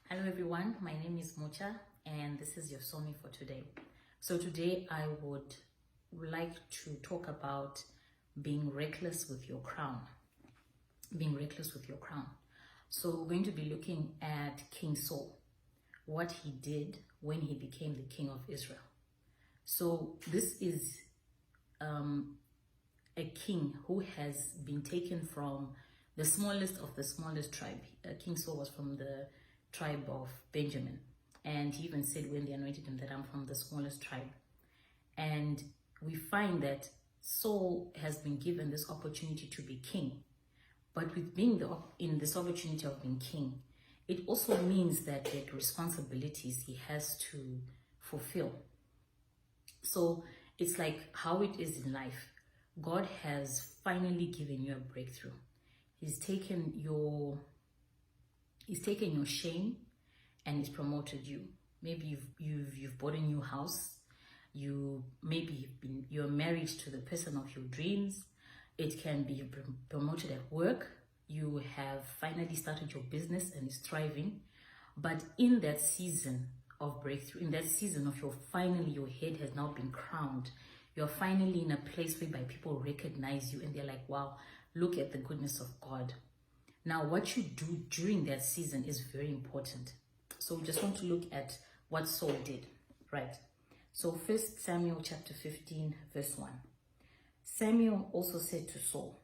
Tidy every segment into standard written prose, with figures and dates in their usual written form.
Hello everyone, my name is Mucha and this is your Somi for today. So today I would like to talk about being reckless with your crown. Being reckless with your crown. So we're going to be looking at King Saul, what he did when he became the king of Israel. So this is a king who has been taken from the smallest of the smallest tribe. King Saul was from the tribe of Benjamin, and he even said when they anointed him that I'm from the smallest tribe. And we find that Saul has been given this opportunity to be king, but with being in this opportunity of being king, it also means that there are responsibilities he has to fulfill. So it's like how it is in life. God has finally given you a breakthrough. He's taken your shame and he's promoted you. Maybe you've bought a new house. You're married to the person of your dreams. It can be promoted at work. You have finally started your business and it's thriving. But in that season of breakthrough, in that season of your head has now been crowned. You're finally in a place whereby people recognize you and they're like, wow, look at the goodness of God. Now, what you do during that season is very important. So we just want to look at what Saul did, right? So 1 Samuel chapter 15, verse 1. Samuel also said to Saul,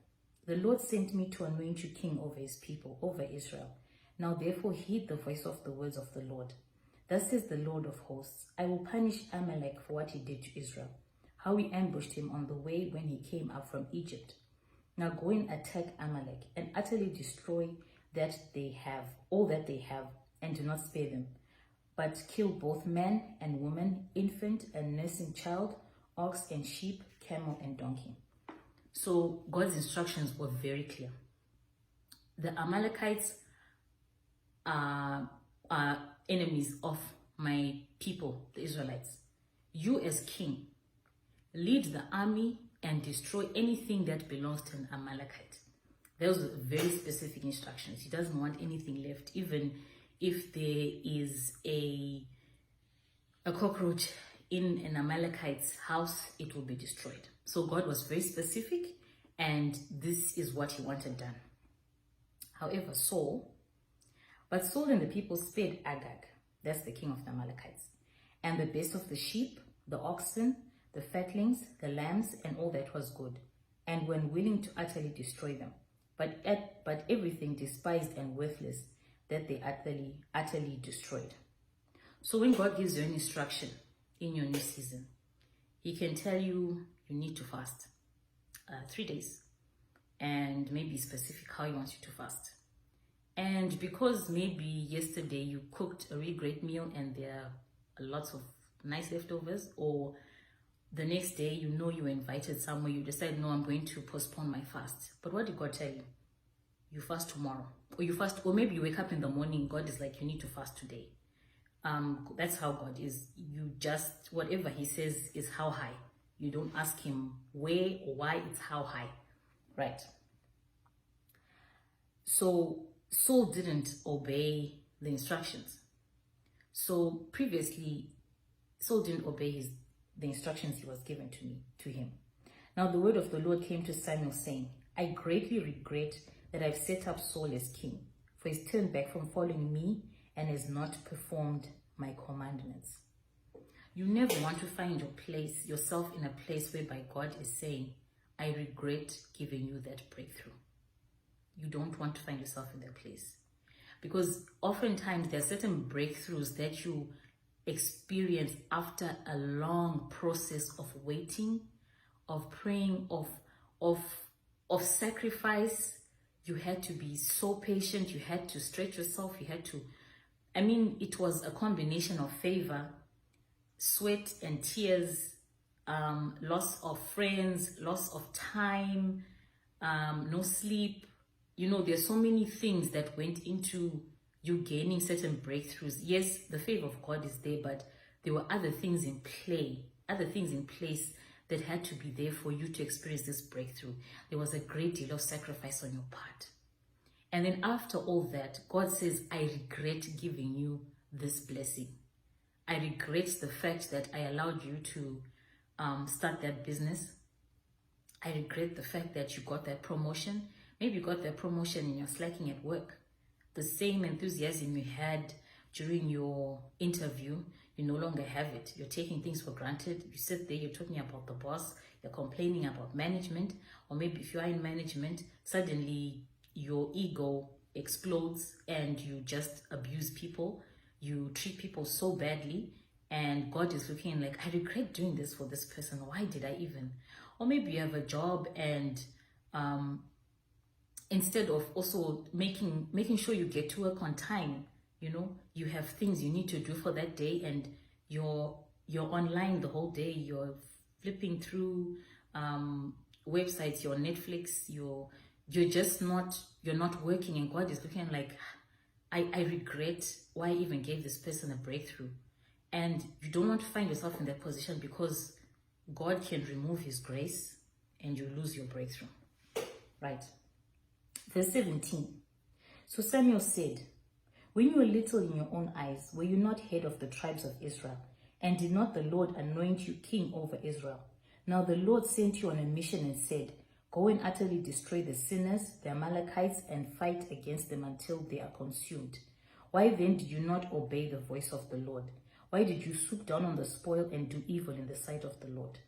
"The Lord sent me to anoint you king over his people, over Israel. Now therefore heed the voice of the words of the Lord. Thus says the Lord of hosts, I will punish Amalek for what he did to Israel, how he ambushed him on the way when he came up from Egypt. Now go and attack Amalek and utterly destroy all that they have, and do not spare them, but kill both man and woman, infant and nursing child, ox and sheep, camel and donkey." So God's instructions were very clear. The Amalekites are enemies of my people, the Israelites. You as king, lead the army and destroy anything that belongs to an Amalekite. Those are very specific instructions. He doesn't want anything left. Even if there is a cockroach in an Amalekite's house, it will be destroyed. So God was very specific, and this is what he wanted done. However, Saul and the people spared Agag, that's the king of the Amalekites, and the best of the sheep, the oxen, the fatlings, the lambs, and all that was good, and when willing to utterly destroy them, but everything despised and worthless that they utterly destroyed. So when God gives you an instruction in your new season, he can tell you need to fast 3 days, and maybe specific how he wants you to fast. And because maybe yesterday you cooked a really great meal and there are lots of nice leftovers, or the next day you were invited somewhere, you decide, no, I'm going to postpone my fast. But what did God tell you? You fast tomorrow, or maybe you wake up in the morning, God is like, you need to fast today. That's how God is. You just, whatever he says is how high. You don't ask him where or why, it's how high, right? So Saul didn't obey the instructions. So previously, Saul didn't obey the instructions he was given to him. Now the word of the Lord came to Samuel saying, "I greatly regret that I've set up Saul as king, for he's turned back from following me and has not performed my commandments." You never want to find yourself in a place whereby God is saying, "I regret giving you that breakthrough." You don't want to find yourself in that place, because oftentimes there are certain breakthroughs that you experience after a long process of waiting, of praying, of sacrifice. You had to be so patient. You had to stretch yourself. It was a combination of favor, sweat and tears, loss of friends, loss of time, no sleep. There's so many things that went into you gaining certain breakthroughs. Yes, the favor of God is there, but there were other things in place that had to be there for you to experience this breakthrough. There was a great deal of sacrifice on your part. And then after all that, God says, I regret giving you this blessing. I regret the fact that I allowed you to start that business. I regret the fact that you got that promotion. Maybe you got that promotion and you're slacking at work. The same enthusiasm you had during your interview, you no longer have it. You're taking things for granted. You sit there, you're talking about the boss, you're complaining about management, or maybe if you are in management, suddenly your ego explodes and you just abuse people. You treat people so badly, and God is looking like, I regret doing this for this person. Why did I even? Or maybe you have a job and instead of also making sure you get to work on time, you have things you need to do for that day, and you're online the whole day. You're flipping through websites, your Netflix, you're not working, and God is looking like, I regret why I even gave this person a breakthrough. And you don't want to find yourself in that position, because God can remove his grace and you lose your breakthrough. Right. Verse 17. So Samuel said, when you were little in your own eyes, were you not head of the tribes of Israel? And did not the Lord anoint you king over Israel? Now the Lord sent you on a mission and said, go and utterly destroy the sinners, the Amalekites, and fight against them until they are consumed. Why then did you not obey the voice of the Lord? Why did you swoop down on the spoil and do evil in the sight of the Lord?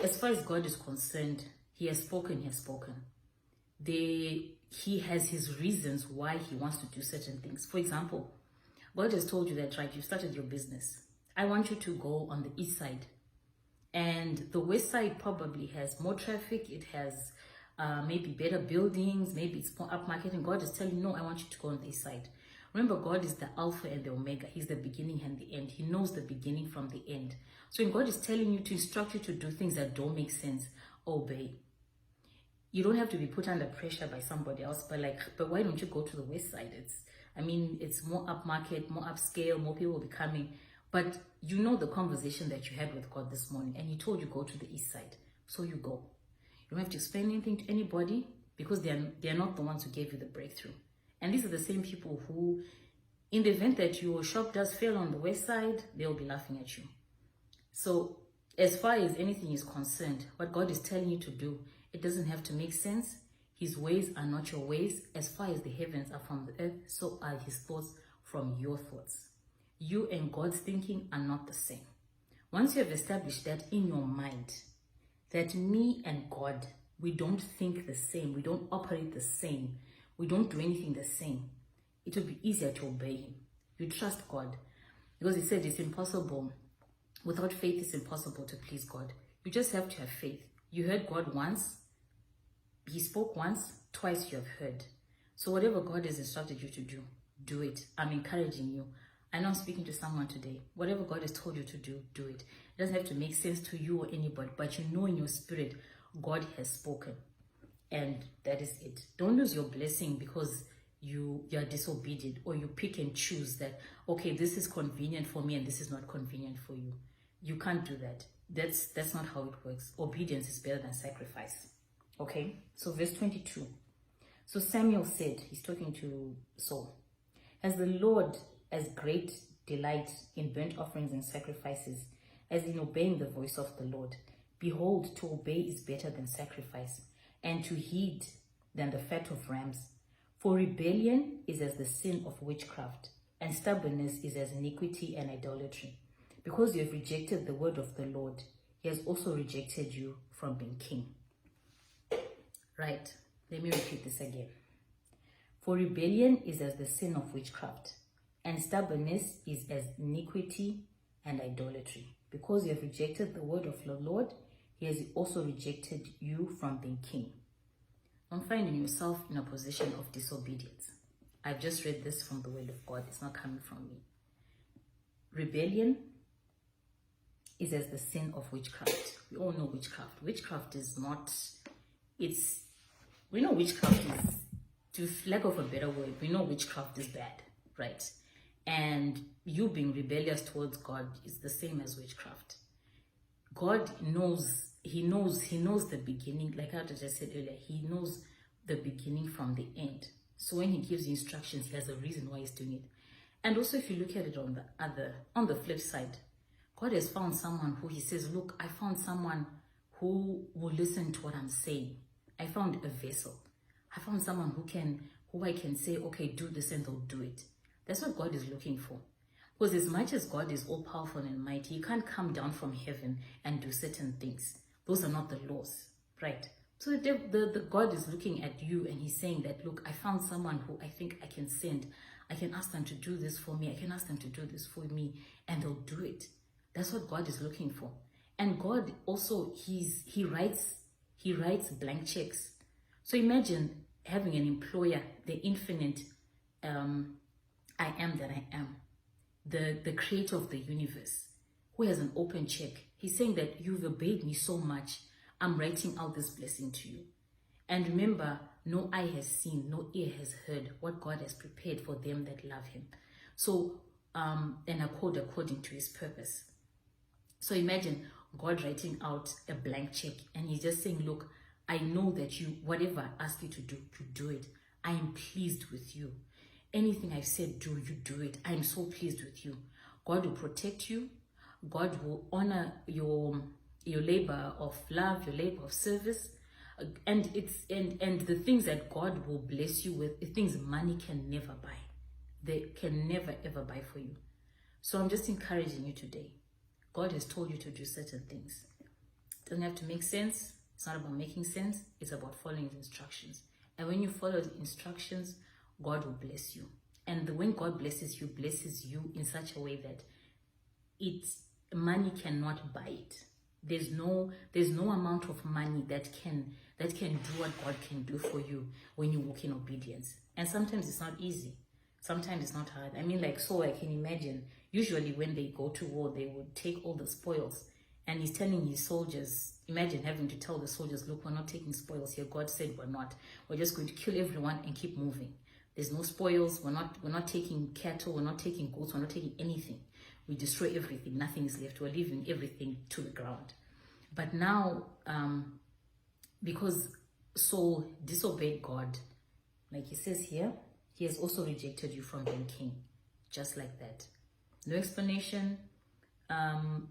As far as God is concerned, he has spoken, he has his reasons why he wants to do certain things. For example, God has told you that, right, you started your business. I want you to go on the east side. And the west side probably has more traffic. It has maybe better buildings. Maybe it's more upmarket. And God is telling you, no, I want you to go on the east side. Remember, God is the Alpha and the Omega. He's the beginning and the end. He knows the beginning from the end. So when God is telling you to instruct you to do things that don't make sense, obey. You don't have to be put under pressure by somebody else, but why don't you go to the west side? It's more upmarket, more upscale, more people will be coming. But you know the conversation that you had with God this morning, and he told you go to the east side. So you go. You don't have to explain anything to anybody, because they are not the ones who gave you the breakthrough. And these are the same people who, in the event that your shop does fail on the west side, they'll be laughing at you. So as far as anything is concerned, what God is telling you to do, it doesn't have to make sense. His ways are not your ways. As far as the heavens are from the earth, so are his thoughts from your thoughts. You and God's thinking are not the same. Once you have established that in your mind, that me and God, we don't think the same, we don't operate the same, we don't do anything the same, it will be easier to obey him. You trust God, because he said it's impossible. Without faith, it's impossible to please God. You just have to have faith. You heard God once, he spoke once, twice you have heard. So whatever God has instructed you to do, do it. I'm encouraging you. I know I'm speaking to someone today. Whatever God has told you to do, do it. It doesn't have to make sense to you or anybody, but you know in your spirit, God has spoken. And that is it. Don't lose your blessing because you are disobedient, or you pick and choose that, okay, this is convenient for me and this is not convenient for you. You can't do that. That's not how it works. Obedience is better than sacrifice. Okay? So verse 22. So Samuel said, he's talking to Saul, as the Lord as great delight in burnt offerings and sacrifices as in obeying the voice of the Lord. Behold, to obey is better than sacrifice, and to heed than the fat of rams. For rebellion is as the sin of witchcraft, and stubbornness is as iniquity and idolatry. Because you have rejected the word of the Lord, he has also rejected you from being king. Right, let me repeat this again. For rebellion is as the sin of witchcraft, and stubbornness is as iniquity and idolatry. Because you have rejected the word of the Lord, he has also rejected you from being king. Don't find yourself in a position of disobedience. I've just read this from the word of God. It's not coming from me. Rebellion is as the sin of witchcraft. We all know witchcraft. Witchcraft is not, we know witchcraft is, to lack of a better word, we know witchcraft is bad, right? And you being rebellious towards God is the same as witchcraft. God knows, he knows the beginning, like I just said earlier, he knows the beginning from the end. So when he gives instructions, he has a reason why he's doing it. And also, if you look at it on the flip side, God has found someone who he says, look, I found someone who will listen to what I'm saying. I found a vessel. I found someone who I can say, okay, do this, and they'll do it. That's what God is looking for. Because as much as God is all powerful and mighty, he can't come down from heaven and do certain things. Those are not the laws, right? So the God is looking at you and he's saying that, look, I found someone who I think I can send. I can ask them to do this for me. I can ask them to do this for me, and they'll do it. That's what God is looking for. And God also, he writes blank checks. So imagine having an employer, the infinite I am that I am, the creator of the universe, who has an open check. He's saying that you've obeyed me so much, I'm writing out this blessing to you. And remember, no eye has seen, no ear has heard what God has prepared for them that love him. So, and according to his purpose. So imagine God writing out a blank check and he's just saying, look, I know that you, whatever I ask you to do it. I am pleased with you. Anything I've said, you do it. I am so pleased with you. God will protect you. God will honor your labor of love, your labor of service. And the things that God will bless you with, the things money can never buy. They can never ever buy for you. So I'm just encouraging you today. God has told you to do certain things. It doesn't have to make sense. It's not about making sense. It's about following the instructions. And when you follow the instructions, God will bless you. And when God blesses you in such a way that money cannot buy it. There's no amount of money that can do what God can do for you when you walk in obedience. And sometimes it's not easy. Sometimes it's not hard. I mean, like Saul, I can imagine, usually when they go to war, they would take all the spoils. And he's telling his soldiers, imagine having to tell the soldiers, look, we're not taking spoils here. God said we're not. We're just going to kill everyone and keep moving. There's no spoils. We're not taking cattle. We're not taking goats. We're not taking anything. We destroy everything. Nothing is left. We're leaving everything to the ground. But now, because Saul disobeyed God, like he says here, he has also rejected you from being king. Just like that. No explanation.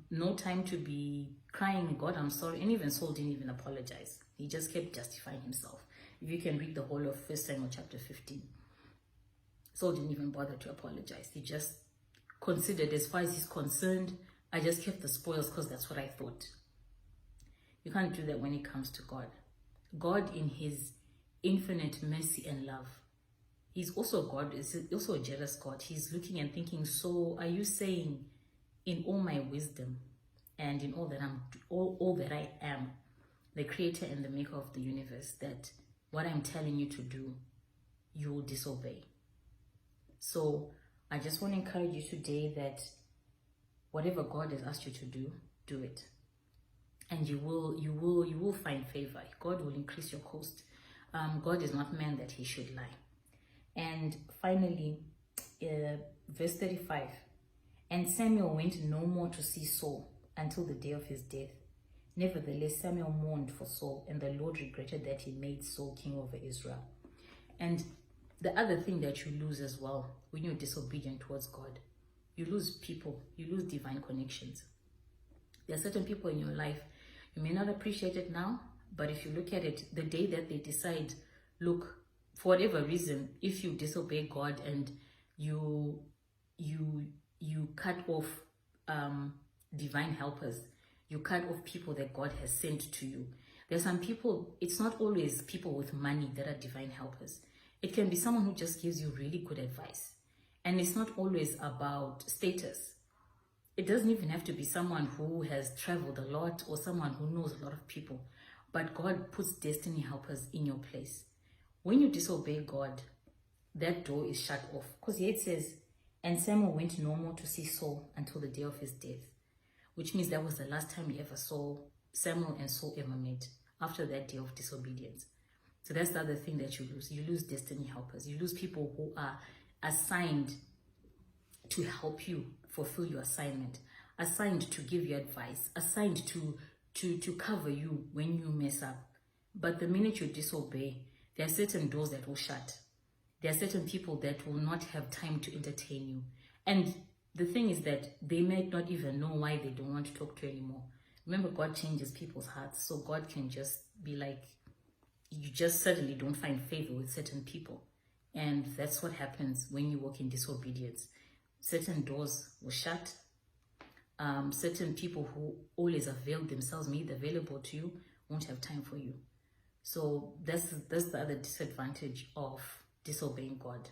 No time to be crying, God, I'm sorry. And even Saul didn't even apologize. He just kept justifying himself. If you can read the whole of 1 Samuel chapter 15. Saul didn't even bother to apologize. He just considered, as far as he's concerned, I just kept the spoils because that's what I thought. You can't do that when it comes to God. God, in his infinite mercy and love, he's also God, is also a jealous God. He's looking and thinking, so are you saying, in all my wisdom and in all that I am, the creator and the maker of the universe, that what I'm telling you to do, you will disobey? So I just want to encourage you today that whatever God has asked you to do it. And you will find favor. God will increase your cost. God is not man that he should lie. And finally, verse 35. And Samuel went no more to see Saul until the day of his death. Nevertheless, Samuel mourned for Saul, and the Lord regretted that he made Saul king over Israel. And the other thing that you lose as well, when you're disobedient towards God, you lose people, you lose divine connections. There are certain people in your life, you may not appreciate it now, but if you look at it, the day that they decide, look, for whatever reason, if you disobey God and you cut off divine helpers, you cut off people that God has sent to you. There's some people, it's not always people with money that are divine helpers. It can be someone who just gives you really good advice. And it's not always about status. It doesn't even have to be someone who has traveled a lot or someone who knows a lot of people. But God puts destiny helpers in your place. When you disobey God, that door is shut off. Because here it says, and Samuel went no more to see Saul until the day of his death. Which means that was the last time he ever saw Samuel and Saul ever met, after that day of disobedience. So that's the other thing that you lose. You lose destiny helpers. You lose people who are assigned to help you fulfill your assignment, assigned to give you advice, assigned to cover you when you mess up. But the minute you disobey, there are certain doors that will shut. There are certain people that will not have time to entertain you. And the thing is that they might not even know why they don't want to talk to you anymore. Remember, God changes people's hearts. So God can just be like, you just suddenly don't find favor with certain people. And that's what happens when you walk in disobedience. Certain doors will shut. Certain people who always avail themselves, made available to you, won't have time for you. So that's the other disadvantage of disobeying God.